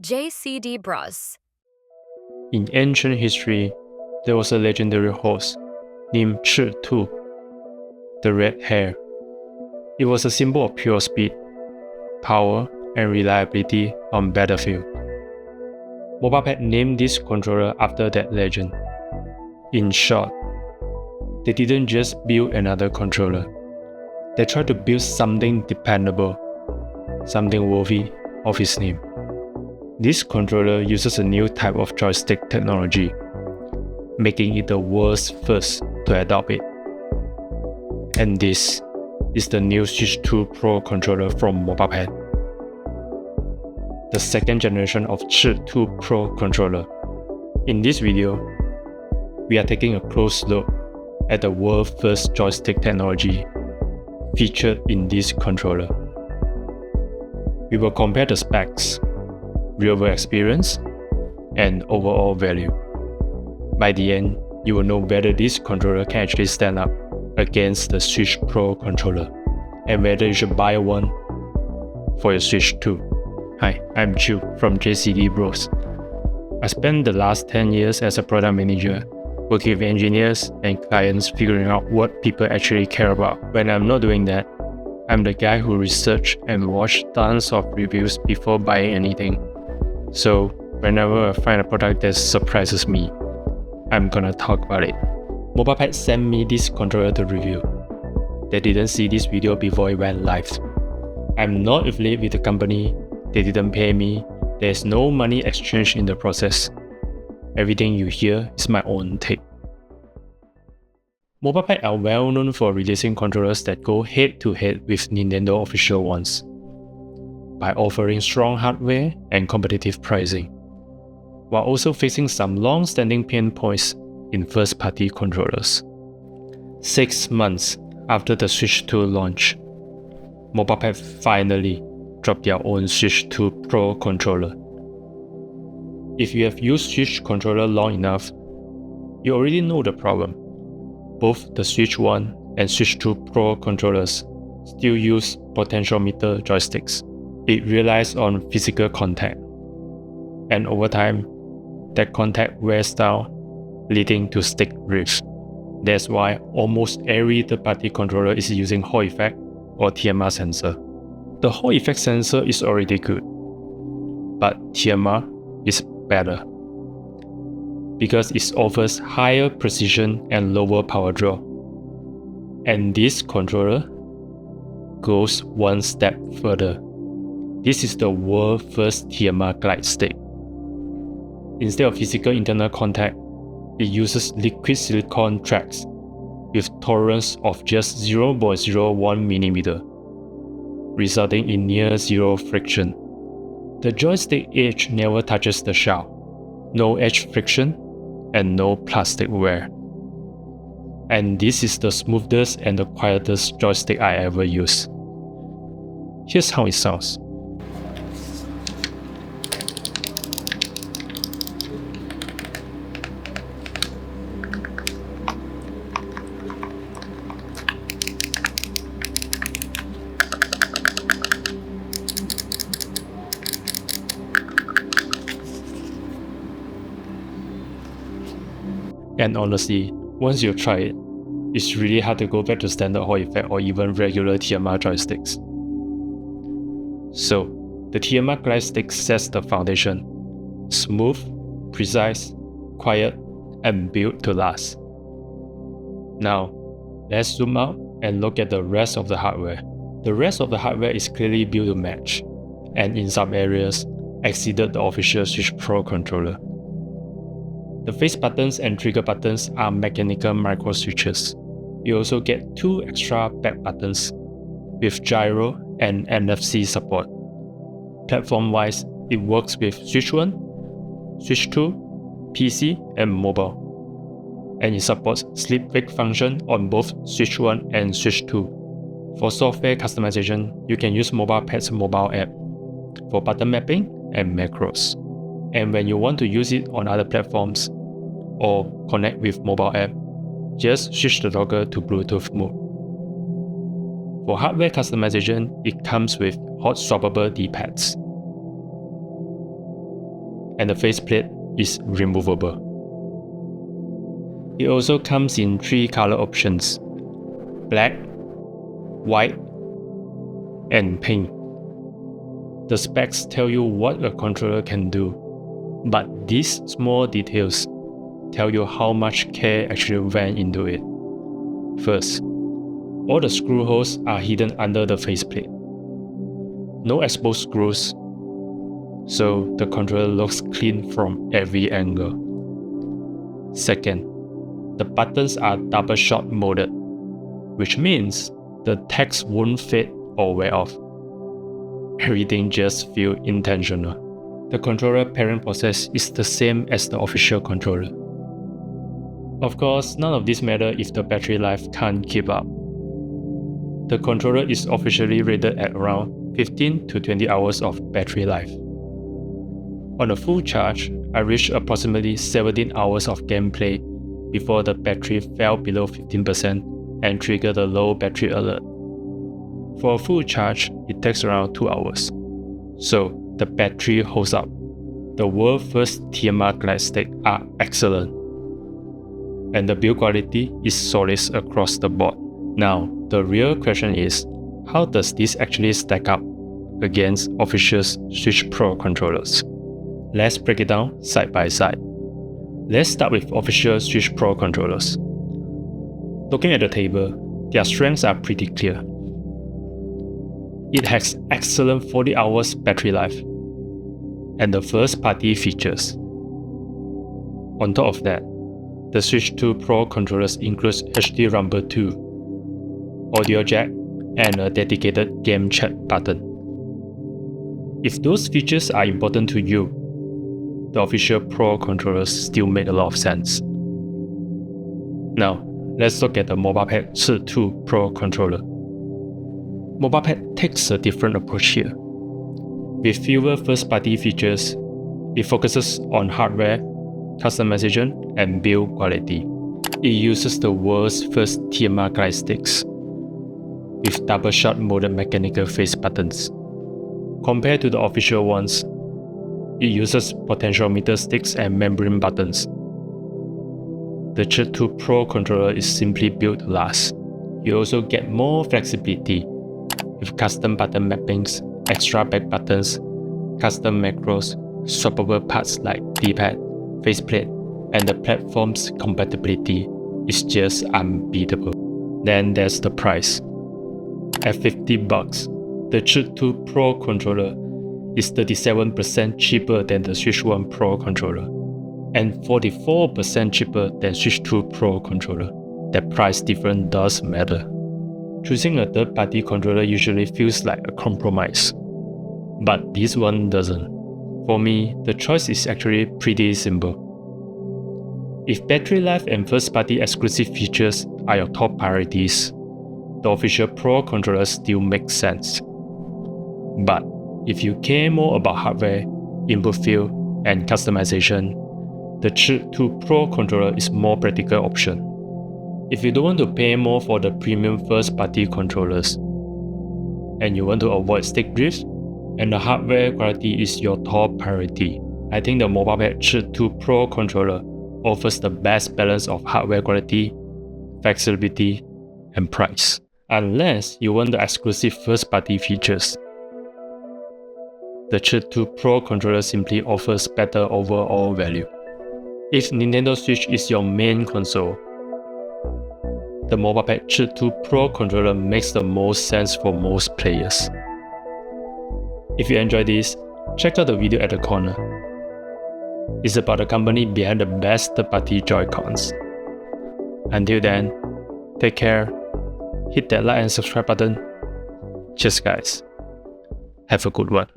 JCD Bros. In ancient history, there was a legendary horse named ChiTu, the red hare. It was a symbol of pure speed, power, and reliability on battlefield. Mobapad named this controller after that legend. In short, they didn't just build another controller. They tried to build something dependable, something worthy of its name. This controller uses a new type of joystick technology, making it the world's first to adopt it. And this is the new Switch 2 Pro controller from Mobapad, the second generation of ChiTu Pro controller. In this video, we are taking a close look at the world's first joystick technology featured in this controller. We will compare the specs, real-world experience, and overall value. By the end, you will know whether this controller can actually stand up against the Switch Pro controller and whether you should buy one for your Switch 2. Hi, I'm Chiu from JCD Bros. I spent the last 10 years as a product manager, working with engineers and clients figuring out what people actually care about. When I'm not doing that, I'm the guy who research and watch tons of reviews before buying anything. So whenever I find a product that surprises me, I'm gonna talk about it. Mobapad sent me this controller to review. They didn't see this video before it went live. I'm not affiliated with the company, they didn't pay me, there's no money exchange in the process. Everything you hear is my own take. Mobapad are well known for releasing controllers that go head-to-head with Nintendo official ones, by offering strong hardware and competitive pricing, while also facing some long-standing pain points in first-party controllers. 6 months after the Switch 2 launch, Mobapad finally dropped their own Switch 2 Pro controller. If you have used Switch controller long enough, you already know the problem. Both the Switch 1 and Switch 2 Pro controllers still use potentiometer joysticks. It relies on physical contact, and over time, that contact wears down, leading to stick drift. That's why almost every third-party controller is using Hall effect or TMR sensor. The Hall effect sensor is already good, but TMR is better because it offers higher precision and lower power draw. And this controller goes one step further. This is the world's first TMR glide stick. Instead of physical internal contact, it uses liquid silicone tracks with tolerance of just 0.01 mm, resulting in near zero friction. The joystick edge never touches the shell, no edge friction, and no plastic wear. And this is the smoothest and the quietest joystick I ever used. Here's how it sounds. And honestly, once you try it, it's really hard to go back to standard Hall effect or even regular TMR joysticks. So, the TMR glide stick sets the foundation: smooth, precise, quiet, and built to last. Now, let's zoom out and look at the rest of the hardware. The rest of the hardware is clearly built to match, and in some areas, exceeded the official Switch Pro controller. The face buttons and trigger buttons are mechanical micro switches. You also get 2 extra back buttons with gyro and NFC support. Platform-wise, it works with Switch 1, Switch 2, PC, and mobile. And it supports sleep-wake function on both Switch 1 and Switch 2. For software customization, you can use Mobapad's mobile app for button mapping and macros. And when you want to use it on other platforms or connect with mobile app, just switch the toggle to Bluetooth mode. For hardware customization, it comes with hot swappable DPads. and the faceplate is removable. It also comes in 3 color options: black, white, and pink. The specs tell you what a controller can do, but these small details tell you how much care actually went into it. First, all the screw holes are hidden under the faceplate. No exposed screws, so the controller looks clean from every angle. Second, the buttons are double shot molded, which means the text won't fade or wear off. Everything just feels intentional. The controller parent process is the same as the official controller. Of course, none of this matters if the battery life can't keep up. The controller is officially rated at around 15 to 20 hours of battery life. On a full charge, I reached approximately 17 hours of gameplay before the battery fell below 15% and triggered the low battery alert. For a full charge, it takes around 2 hours. So the battery holds up. The world's first TMR joystick are excellent, and the build quality is solid across the board. Now, the real question is, how does this actually stack up against official Switch Pro controllers? Let's break it down side by side. Let's start with official Switch Pro controllers. Looking at the table, their strengths are pretty clear. It has excellent 40 hours battery life and the first-party features. On top of that, the Switch 2 Pro controllers includes HD Rumble 2, audio jack, and a dedicated game chat button. If those features are important to you, the official Pro controllers still make a lot of sense. Now, let's look at the Mobapad ChiTu Pro controller. Mobapad takes a different approach here. With fewer first-party features, it focuses on hardware, customization, and build quality. It uses the world's first TMR joysticks with double-shot molded mechanical face buttons. Compared to the official ones, it uses potentiometer sticks and membrane buttons. The ChiTu Pro controller is simply built to last. You also get more flexibility with custom button mappings, extra back buttons, custom macros, swappable parts like DPad, faceplate, and the platform's compatibility is just unbeatable. Then there's the price. At $50, the ChiTu Pro controller is 37% cheaper than the Switch 1 Pro controller and 44% cheaper than Switch 2 Pro controller. That price difference does matter. Choosing a third-party controller usually feels like a compromise, but this one doesn't. For me, the choice is actually pretty simple. If battery life and first-party exclusive features are your top priorities, the official Pro controller still makes sense. But if you care more about hardware, input field, and customization, the ChiTu Pro controller is a more practical option. If you don't want to pay more for the premium first-party controllers, and you want to avoid stick drift, and the hardware quality is your top priority, I think the Mobapad ChiTu Pro controller offers the best balance of hardware quality, flexibility, and price, unless you want the exclusive first-party features. The ChiTu Pro controller simply offers better overall value. If NintendoSwitch is your main console, the Mobapad ChiTu Pro controller makes the most sense for most players. If you enjoyed this, check out the video at the corner. It's about the company behind the best third-party Joy-Cons. Until then, take care, hit that like and subscribe button. Cheers guys, have a good one.